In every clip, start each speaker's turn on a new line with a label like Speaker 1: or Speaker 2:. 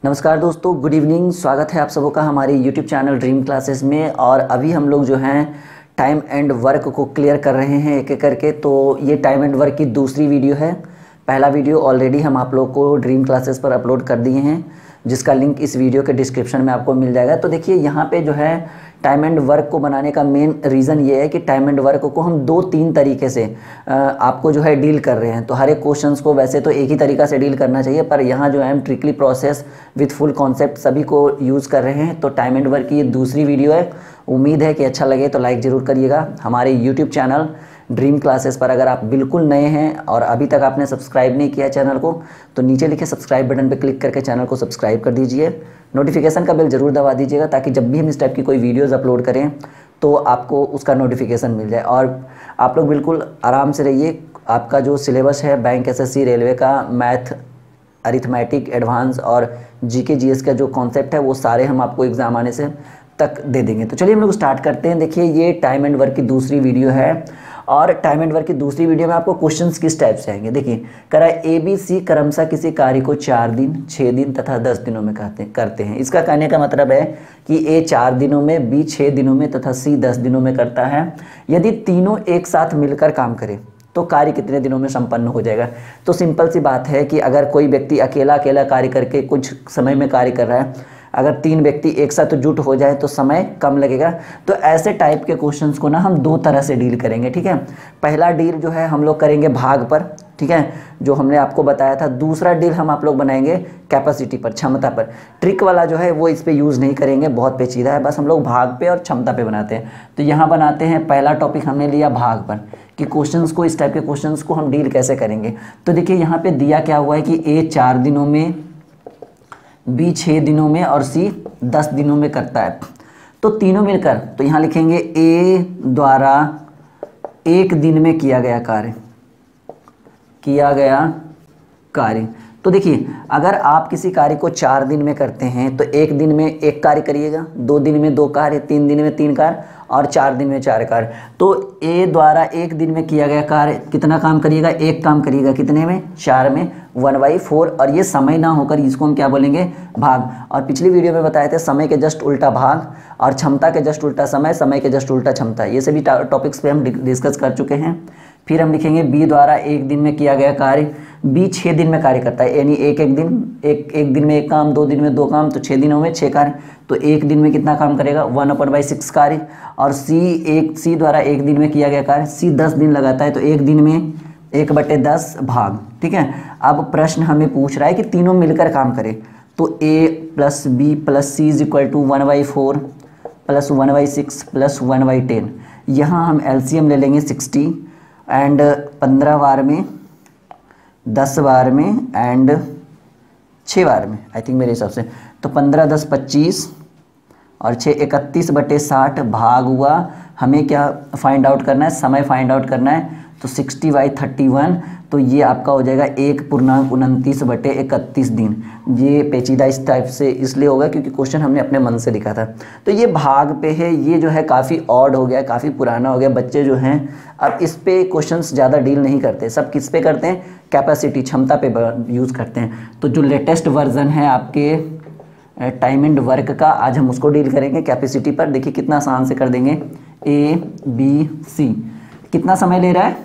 Speaker 1: नमस्कार दोस्तों, good evening. स्वागत है आप सबों का हमारे यूट्यूब चैनल ड्रीम क्लासेस में। और अभी हम लोग जो हैं टाइम एंड वर्क को क्लियर कर रहे हैं एक एक करके। तो ये टाइम एंड वर्क की दूसरी वीडियो है। पहला वीडियो ऑलरेडी हम आप लोग को ड्रीम क्लासेस पर अपलोड कर दिए हैं, जिसका लिंक इस वीडियो के डिस्क्रिप्शन में आपको मिल जाएगा। तो देखिए यहाँ पे जो है टाइम एंड वर्क को बनाने का मेन रीज़न ये है कि टाइम एंड वर्क को हम 2-3 तरीके से आपको जो है डील कर रहे हैं। तो हर एक क्वेश्चंस को वैसे तो एक ही तरीका से डील करना चाहिए, पर यहाँ जो है हम tricky process with full concept सभी को यूज़ कर रहे हैं। तो टाइम एंड वर्क की ये दूसरी वीडियो है। उम्मीद है कि अच्छा लगे तो लाइक ज़रूर करिएगा। हमारे यूट्यूब चैनल ड्रीम क्लासेस पर अगर आप बिल्कुल नए हैं और अभी तक आपने सब्सक्राइब नहीं किया चैनल को, तो नीचे लिखे सब्सक्राइब बटन पर क्लिक करके चैनल को सब्सक्राइब कर दीजिए। नोटिफिकेशन का बेल ज़रूर दबा दीजिएगा, ताकि जब भी हम इस टाइप की कोई वीडियोज़ अपलोड करें तो आपको उसका नोटिफिकेशन मिल जाए। और आप लोग बिल्कुल आराम से रहिए। आपका जो सिलेबस है बैंक, एसएससी, रेलवे का मैथ, अरिथमेटिक, एडवांस और जीके जीएस का जो कॉन्सेप्ट है वो सारे हम आपको एग्ज़ाम आने से तक दे देंगे। तो चलिए हम लोग स्टार्ट करते हैं। देखिए ये टाइम एंड वर्क की दूसरी वीडियो है, और टाइम एंड वर्क की दूसरी वीडियो में आपको क्वेश्चंस किस टाइप से आएंगे। देखिए करा ABC क्रमशः किसी कार्य को 4 दिन, 6 दिन तथा 10 दिनों में करते हैं। इसका कहने का मतलब है कि A 4 दिनों में, B 6 दिनों में तथा C 10 दिनों में करता है। यदि तीनों एक साथ मिलकर काम करें तो कार्य कितने दिनों में संपन्न हो जाएगा। तो सिंपल सी बात है कि अगर कोई व्यक्ति अकेला कार्य करके कुछ समय में कार्य कर रहा है, अगर 3 व्यक्ति एक साथ जुट हो जाए तो समय कम लगेगा। तो ऐसे टाइप के क्वेश्चंस को ना हम 2 तरह से डील करेंगे, ठीक है। पहला डील जो है हम लोग करेंगे भाग पर, ठीक है, जो हमने आपको बताया था। दूसरा डील हम आप लोग बनाएंगे कैपेसिटी पर, क्षमता पर। ट्रिक वाला जो है वो इस पे यूज़ नहीं करेंगे, बहुत पेचीदा है। बस हम लोग भाग पे और क्षमता पे बनाते हैं। तो यहाँ बनाते हैं, पहला टॉपिक हमने लिया भाग पर, कि क्वेश्चंस को, इस टाइप के क्वेश्चंस को हम डील कैसे करेंगे। तो देखिए यहाँ पे दिया क्या हुआ है कि A 4 दिनों में, B 6 दिनों में और C 10 दिनों में करता है। तो तीनों मिलकर, तो यहाँ लिखेंगे A द्वारा 1 दिन में किया गया कार्य। तो देखिए अगर आप किसी कार्य को 4 दिन में करते हैं तो 1 दिन में 1 कार्य करिएगा, 2 दिन में 2 कार्य, 3 दिन में 3 कार्य और 4 दिन में 4 कार्य। तो A द्वारा 1 दिन में किया गया कार्य कितना काम करिएगा, 1 काम करिएगा। कितने में, 4 में, 1/4। और ये समय ना होकर इसको हम क्या बोलेंगे, भाग। और पिछली वीडियो में बताए थे समय के जस्ट उल्टा भाग, और क्षमता के जस्ट उल्टा समय, समय के जस्ट उल्टा क्षमता। ये सभी टॉपिक्स पे हम डिस्कस कर चुके हैं। फिर हम लिखेंगे B द्वारा 1 दिन में किया गया कार्य। B 6 दिन में कार्य करता है, यानी एक दिन में 1 काम, 2 दिन में 2 काम, तो 6 दिनों में 6 कार्य। तो 1 दिन में कितना काम करेगा, 1/6 कार्य। और C द्वारा 1 दिन में किया गया कार्य, C 10 दिन लगाता है, तो 1 दिन में 1/10 भाग, ठीक है। अब प्रश्न हमें पूछ रहा है कि तीनों मिलकर काम करें। तो A + B + C = 1/4 + 1/6 + 1/10। यहाँ हम LCM ले लेंगे 60 एंड 15 बार में, 10 बार में एंड 6 बार में, आई थिंक मेरे हिसाब से। तो 15 10 25 और 6 31/60 भाग हुआ। हमें क्या फाइंड आउट करना है, समय फाइंड आउट करना है। तो 60/31, तो ये आपका हो जाएगा 1.29/31 दिन। ये पेचीदा इस टाइप से इसलिए होगा क्योंकि क्वेश्चन हमने अपने मन से लिखा था। तो ये भाग पे है, ये जो है काफ़ी ऑड हो गया, काफ़ी पुराना हो गया। बच्चे जो हैं अब इस पे क्वेश्चंस ज़्यादा डील नहीं करते, सब किस पे करते हैं, कैपेसिटी, क्षमता पे यूज़ करते हैं। तो जो लेटेस्ट वर्जन है आपके टाइम एंड वर्क का, आज हम उसको डील करेंगे कैपेसिटी पर। देखिए कितना आसान से कर देंगे। A B C कितना समय ले रहा है,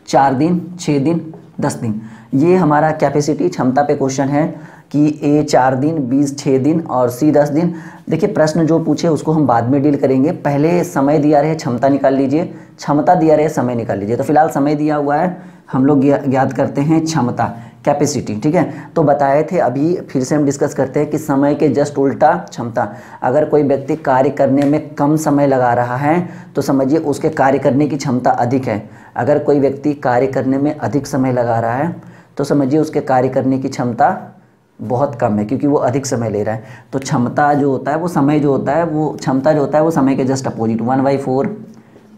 Speaker 1: 4 दिन, 6 दिन, 10 दिन। ये हमारा कैपेसिटी, क्षमता पे क्वेश्चन है कि A 4 दिन, B 6 दिन और C 10 दिन। देखिए प्रश्न जो पूछे उसको हम बाद में डील करेंगे। पहले समय दिया रहे, क्षमता निकाल लीजिए, क्षमता दिया रहे, समय निकाल लीजिए। तो फिलहाल समय दिया हुआ है, हम लोग याद करते हैं क्षमता, कैपेसिटी, ठीक है। तो बताए थे, अभी फिर से हम डिस्कस करते हैं कि समय के जस्ट उल्टा क्षमता। अगर कोई व्यक्ति कार्य करने में कम समय लगा रहा है तो समझिए उसके कार्य करने की क्षमता अधिक है। अगर कोई व्यक्ति कार्य करने में अधिक समय लगा रहा है तो समझिए उसके कार्य करने की क्षमता बहुत कम है, क्योंकि वो अधिक समय ले रहा है। तो क्षमता जो होता है वो समय जो होता है, वो क्षमता जो होता है वो समय के जस्ट अपोजिट, 1/4,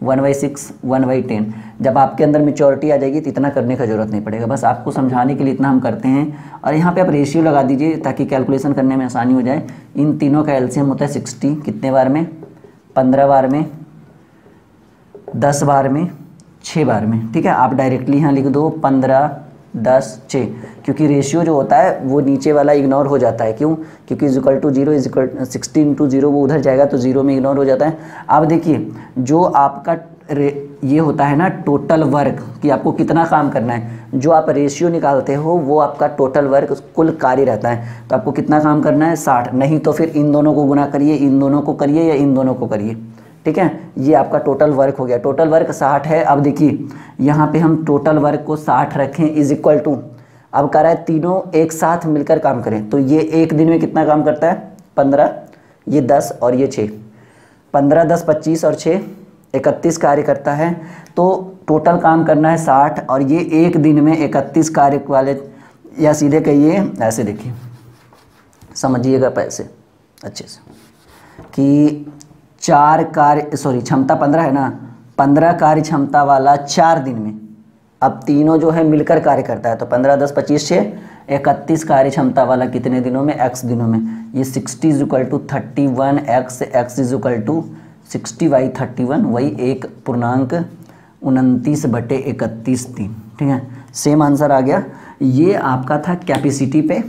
Speaker 1: 1/6, 1/10। जब आपके अंदर मैच्योरिटी आ जाएगी तो इतना करने का ज़रूरत नहीं पड़ेगा। बस आपको समझाने के लिए इतना हम करते हैं। और यहाँ पे आप रेशियो लगा दीजिए ताकि कैलकुलेशन करने में आसानी हो जाए। इन तीनों का LCM होता है 60, कितने बार में, 15 बार में, 10 बार में, 6 बार में, ठीक है। आप डायरेक्टली यहाँ लिख दो 15 10 6, क्योंकि रेशियो जो होता है वो नीचे वाला इग्नोर हो जाता है। क्यों? क्योंकि =0 16 × 0 वो उधर जाएगा तो 0 में इग्नोर हो जाता है। अब देखिए जो आपका ये होता है ना टोटल वर्क कि आपको कितना काम करना है, जो आप रेशियो निकालते हो वो आपका टोटल वर्क कुल कार्य रहता है। तो आपको कितना काम करना है 60, नहीं तो फिर इन दोनों को गुना करिए, इन दोनों को करिए या इन दोनों को करिए। ठीक है, ये आपका टोटल वर्क हो गया। टोटल वर्क 60 है। अब देखिए यहाँ पे हम टोटल वर्क को 60 रखें =, अब कह रहा है तीनों एक साथ मिलकर काम करें, तो ये एक दिन में कितना काम करता है 15, ये 10 और ये 6, 15 10 25 और 6 31 कार्य करता है। तो टोटल काम करना है 60 और ये एक दिन में 31 कार्य वाले, या सीधे कहिए ऐसे, देखिए समझिएगा पैसे अच्छे से कि 4 कार्य क्षमता 15 है ना, 15 कार्य क्षमता वाला 4 दिन में, अब तीनों जो है मिलकर कार्य करता है। तो 15 10 25 6 31 कार्य क्षमता वाला कितने दिनों में, x दिनों में। ये 60 = 31 x = 60/31, वही 1.29/31 दिन। ठीक है, सेम आंसर आ गया। ये आपका था कैपेसिटी पे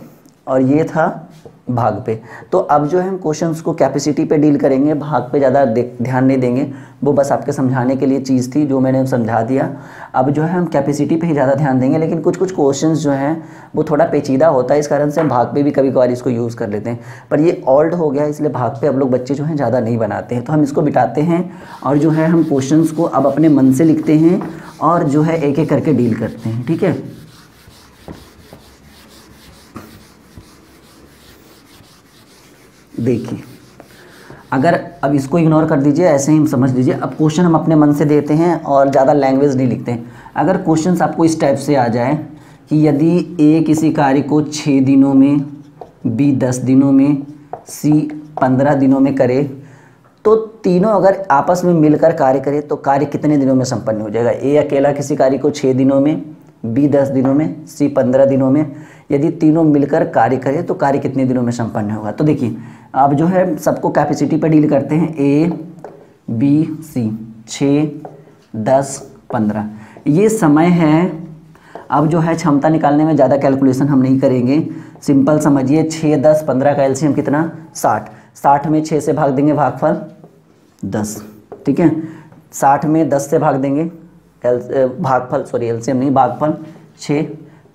Speaker 1: और ये था भाग पे। तो अब जो है हम क्वेश्चंस को कैपेसिटी पे डील करेंगे, भाग पे ज़्यादा ध्यान नहीं देंगे। वो बस आपके समझाने के लिए चीज़ थी जो मैंने समझा दिया। अब जो है हम कैपेसिटी पे ही ज़्यादा ध्यान देंगे, लेकिन कुछ कुछ क्वेश्चंस जो हैं वो थोड़ा पेचीदा होता है, इस कारण से हम भाग पे भी कभी कभार इसको यूज़ कर लेते हैं। पर ये ओल्ड हो गया, इसलिए भाग पे अब लोग बच्चे जो हैं ज़्यादा नहीं बनाते हैं। तो हम इसको बिठाते हैं और जो है हम क्वेश्चंस को अब अपने मन से लिखते हैं और जो है एक एक करके डील करते हैं। ठीक है, देखिए अगर अब इसको इग्नोर कर दीजिए, ऐसे ही समझ लीजिए। अब क्वेश्चन हम अपने मन से देते हैं और ज़्यादा लैंग्वेज नहीं लिखते हैं। अगर क्वेश्चन आपको इस टाइप से आ जाए कि यदि ए किसी कार्य को 6 दिनों में, बी 10 दिनों में, सी 15 दिनों में करे, तो तीनों अगर आपस में मिलकर कार्य करे तो कार्य कितने दिनों में संपन्न हो जाएगा। ए अकेला किसी कार्य को 6 दिनों में, बी 10 दिनों में, सी 15 दिनों में, यदि तीनों मिलकर कार्य करें तो कार्य कितने दिनों में संपन्न होगा। तो देखिए अब जो है सबको कैपेसिटी पर डील करते हैं। ए बी सी 6 10 15 ये समय है। अब जो है क्षमता निकालने में ज़्यादा कैलकुलेशन हम नहीं करेंगे, सिंपल समझिए 6 10 15 का एलसीएम कितना 60, 60 में 6 से भाग देंगे भागफल 10। ठीक है, 60 में 10 से भाग देंगे एलसीएम नहीं भागफल 6,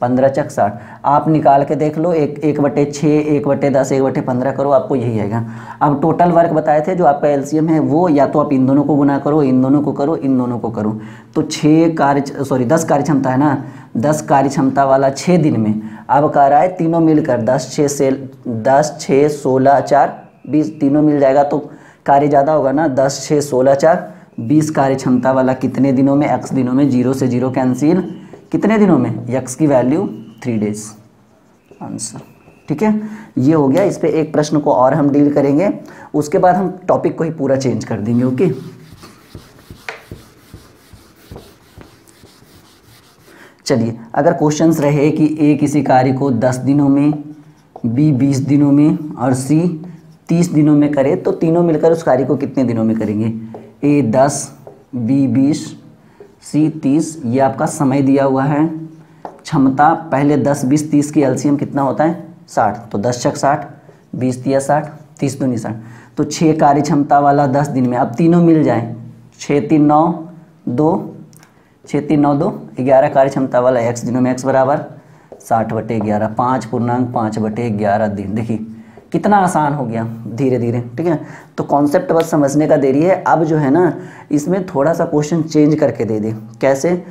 Speaker 1: 15 × 60। आप निकाल के देख लो, 1/6 1/10 1/15 करो, आपको यही आएगा। अब टोटल वर्क बताए थे जो आपका एलसीएम है वो, या तो आप इन दोनों को गुना करो, इन दोनों को करो, इन दोनों को करो। तो 10 कार्य क्षमता है ना, 10 कार्य क्षमता वाला 6 दिन में। अब कह रहा है तीनों मिलकर 10 6 16 4 20, तीनों मिल जाएगा तो कार्य ज़्यादा होगा ना। 10 6 16 4 20 कार्य क्षमता वाला कितने दिनों में, x दिनों में, 0 से 0 कैंसिल, कितने दिनों में, x की वैल्यू 3 डेज आंसर। ठीक है, ये हो गया। इस पे एक प्रश्न को और हम डील करेंगे, उसके बाद हम टॉपिक को ही पूरा चेंज कर देंगे। ओके, चलिए अगर क्वेश्चंस रहे कि ए किसी कार्य को 10 दिनों में, बी 20 दिनों में और सी 30 दिनों में करे, तो तीनों मिलकर उस कार्य को कितने दिनों में करेंगे। ए 10 बी 20 सी 30, ये आपका समय दिया हुआ है। क्षमता पहले 10 20 30 की एलसीएम कितना होता है 60, तो 10 × 60 20 × 60 30 दूनी 60, तो 6 कार्य क्षमता वाला 10 दिन में। अब तीनों मिल जाए, 6 3 9 2 6 3 9 2 11 कार्य क्षमता वाला x दिनों में, x बराबर 60/11 5.5/11 दिन। देखिए कितना आसान हो गया धीरे धीरे। ठीक है, तो कॉन्सेप्ट बस समझने का देरी है। अब जो है ना इसमें थोड़ा सा क्वेश्चन चेंज करके दे दे, कैसे,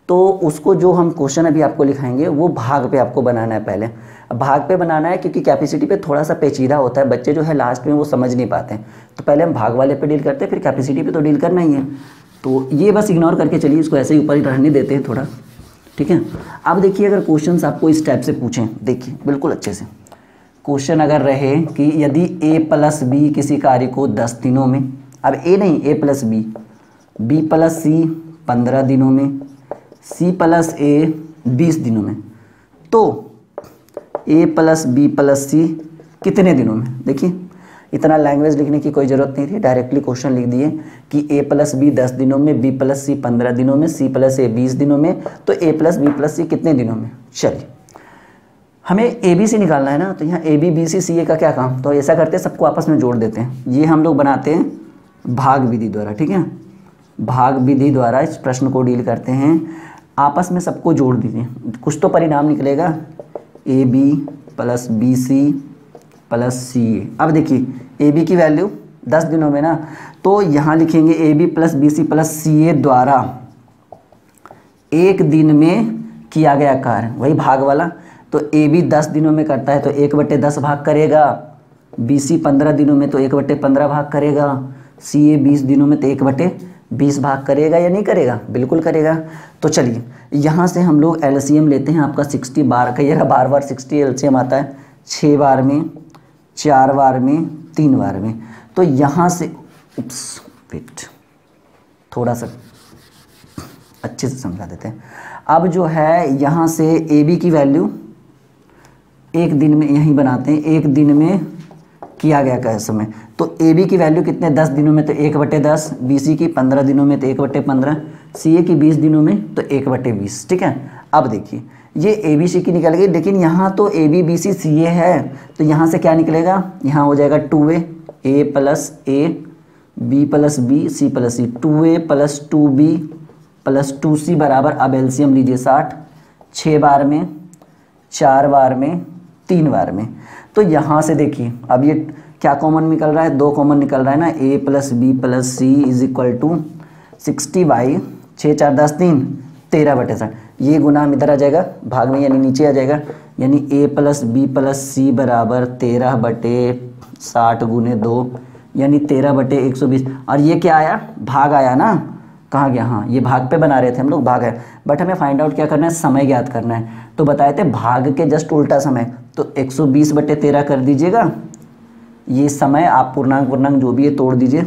Speaker 1: तो उसको जो हम क्वेश्चन अभी आपको लिखाएंगे वो भाग पे आपको बनाना है। पहले भाग पे बनाना है क्योंकि कैपेसिटी पे थोड़ा सा पेचीदा होता है, बच्चे जो है लास्ट में वो समझ नहीं पाते हैं। तो पहले हम भाग वाले पे डील करते हैं, फिर कैपेसिटी पे तो डील करना ही है। तो ये बस इग्नोर करके चलिए, इसको ऐसे ही ऊपर ही रहने देते हैं थोड़ा। ठीक है, अब देखिए अगर क्वेश्चन आपको इस टाइप से पूछें, देखिए बिल्कुल अच्छे से क्वेश्चन अगर रहे कि यदि a + b किसी कार्य को 10 दिनों में, अब a नहीं a + b, b + c 15 दिनों में, c + a 20 दिनों में, तो a + b + c कितने दिनों में। देखिए इतना लैंग्वेज लिखने की कोई ज़रूरत नहीं थी, डायरेक्टली क्वेश्चन लिख दिए कि a प्लस बी 10 दिनों में, b प्लस सी 15 दिनों में, c प्लस ए 20 दिनों में, तो a प्लस बी प्लस सी कितने दिनों में। चलिए हमें ए बी सी निकालना है ना, तो यहाँ ए बी बी सी सी ए का क्या काम, तो ऐसा करते हैं सबको आपस में जोड़ देते हैं। ये हम लोग बनाते हैं भाग विधि द्वारा, ठीक है, भाग विधि द्वारा इस प्रश्न को डील करते हैं। आपस में सबको जोड़ दीजिए, कुछ तो परिणाम निकलेगा, A B plus B C plus C A. अब देखिए ए बी की वैल्यू 10 दिनों में ना, तो यहाँ लिखेंगे A B plus B C plus C A द्वारा एक दिन में किया गया कार्य, वही भाग वाला। तो ए बी 10 दिनों में करता है तो 1/10 भाग करेगा, बी सी 15 दिनों में तो 1/15 भाग करेगा, सी ए 20 दिनों में तो 1/20 भाग करेगा या नहीं करेगा, बिल्कुल करेगा। तो चलिए यहाँ से हम लोग एलसीएम लेते हैं, आपका 60 बार का, ये बार बार 60 एलसीएम आता है, 6 बार में, 4 बार में, 3 बार में। तो यहाँ से वेट थोड़ा सा अच्छे से समझा देते हैं। अब जो है यहाँ से ए बी की वैल्यू एक दिन में यहीं बनाते हैं, एक दिन में किया गया का समय, तो ए बी की वैल्यू कितने 10 दिनों में तो 1/10, बी सी की 15 दिनों में तो 1/15, सी ए की 20 दिनों में तो 1/20, ठीक है। अब देखिए ये ए बी सी की निकल गई, लेकिन यहाँ तो ए बी बी सी सी ए है, तो यहाँ से क्या निकलेगा, यहाँ हो जाएगा 2a, A plus A, B plus B, C plus C, 2a plus 2b plus 2c बराबर, अब एलसीएम लीजिए 60, 6 बार में, 4 बार में, 3 बार में। तो यहाँ से देखिए अब ये क्या कॉमन निकल रहा है, 2 कॉमन निकल रहा है ना, a plus B plus C is equal to 60 by 6 4 10 3 13/60। ये गुना हम इधर आ जाएगा भाग में, यानी नीचे आ जाएगा, यानी a प्लस बी प्लस सी बराबर 13/60 गुने 2, यानी 13/120। और ये क्या आया, भाग आया ना, कहाँ गया, हाँ ये भाग पे बना रहे थे हम लोग, भाग है, बट हमें फाइंड आउट क्या करना है, समय ज्ञात करना है। तो बताए थे भाग के जस्ट उल्टा समय, तो 120/13 कर दीजिएगा, ये समय आप पूर्णांक जो भी है तोड़ दीजिए,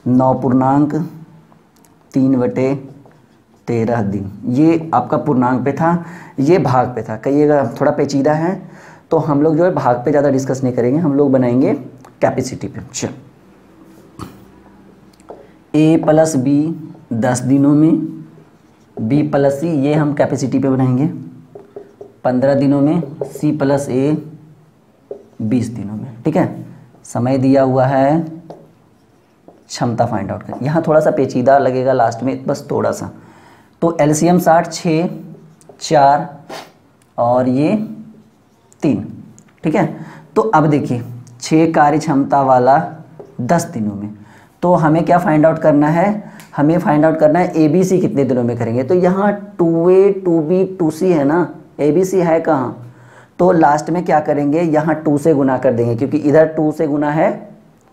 Speaker 1: 9.3/13 दिन, ये आपका पूर्णांक पे था, ये भाग पे था। कहिएगा थोड़ा पेचीदा है, तो हम लोग जो है भाग पे ज़्यादा डिस्कस नहीं करेंगे, हम लोग बनाएंगे कैपेसिटी पे। चल ए प्लस बी 10 दिनों में, बी प्लस सी ये हम कैपेसिटी पे बनाएंगे 15 दिनों में, सी प्लस ए 20 दिनों में, ठीक है। समय दिया हुआ है, क्षमता फाइंड आउट कर, यहाँ थोड़ा सा पेचीदा लगेगा लास्ट में, बस थोड़ा सा। तो एलसीएम 60, 6 4 और ये 3, ठीक है। तो अब देखिए 6 कार्य क्षमता वाला 10 दिनों में, तो हमें क्या फाइंड आउट करना है, हमें फाइंड आउट करना है ए बी सी कितने दिनों में करेंगे। तो यहाँ 2a 2b 2c है ना, ए बी सी है कहाँ, तो लास्ट में क्या करेंगे, यहाँ 2 से गुना कर देंगे, क्योंकि इधर 2 से गुना है,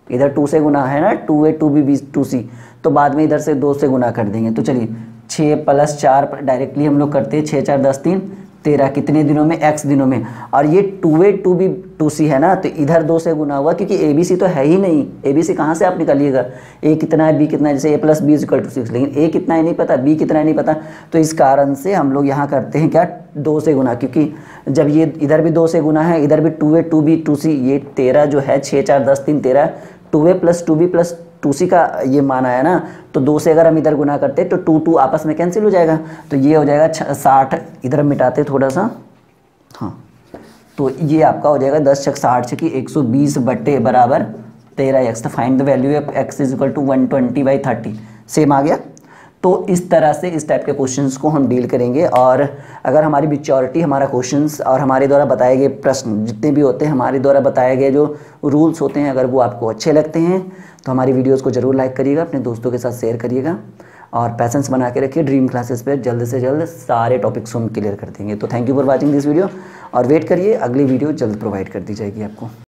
Speaker 1: इधर 2 से गुना है ना, 2a 2b 2c, तो बाद में इधर से 2 से गुना कर देंगे। तो चलिए 6 + 4 डायरेक्टली हम लोग करते हैं, 6 4 10 3 13 कितने दिनों में, x दिनों में। और ये 2a 2b 2c है ना, तो इधर 2 से गुना हुआ, क्योंकि ए बी सी तो है ही नहीं, ए बी सी कहाँ से आप निकालिएगा, a कितना है b कितना है, जैसे a + b = 6, लेकिन a कितना है नहीं पता, b कितना है नहीं पता, तो इस कारण से हम लोग यहाँ करते हैं क्या, 2 से गुना, क्योंकि जब ये इधर भी 2 से गुना है, इधर भी 2a 2b 2c, ये 13 जो है 6 4 10 3 13, 2a + 2b + 2c का ये मान आया ना, तो 2 से अगर हम इधर गुना करते तो 2 2 आपस में कैंसिल हो जाएगा, तो ये हो जाएगा 60, इधर मिटाते थोड़ा सा, हाँ, तो ये आपका हो जाएगा 10 × 60 की 120 बटे बराबर 13x। तो find the value of x = 120/30, same आ गया। तो इस तरह से इस टाइप के क्वेश्चंस को हम डील करेंगे। और अगर हमारी मैच्योरिटी, हमारा क्वेश्चंस और हमारे द्वारा बताए गए प्रश्न जितने भी होते हैं, हमारे द्वारा बताए गए जो रूल्स होते हैं, अगर वो आपको अच्छे लगते हैं तो हमारी वीडियोस को ज़रूर लाइक करिएगा, अपने दोस्तों के साथ शेयर करिएगा और पैसेंस बना के रखिए। ड्रीम क्लासेस पे जल्द से जल्द सारे टॉपिक्स हम क्लियर कर देंगे। तो thank you for watching this video और वेट करिए, अगली वीडियो जल्द प्रोवाइड कर दी जाएगी आपको।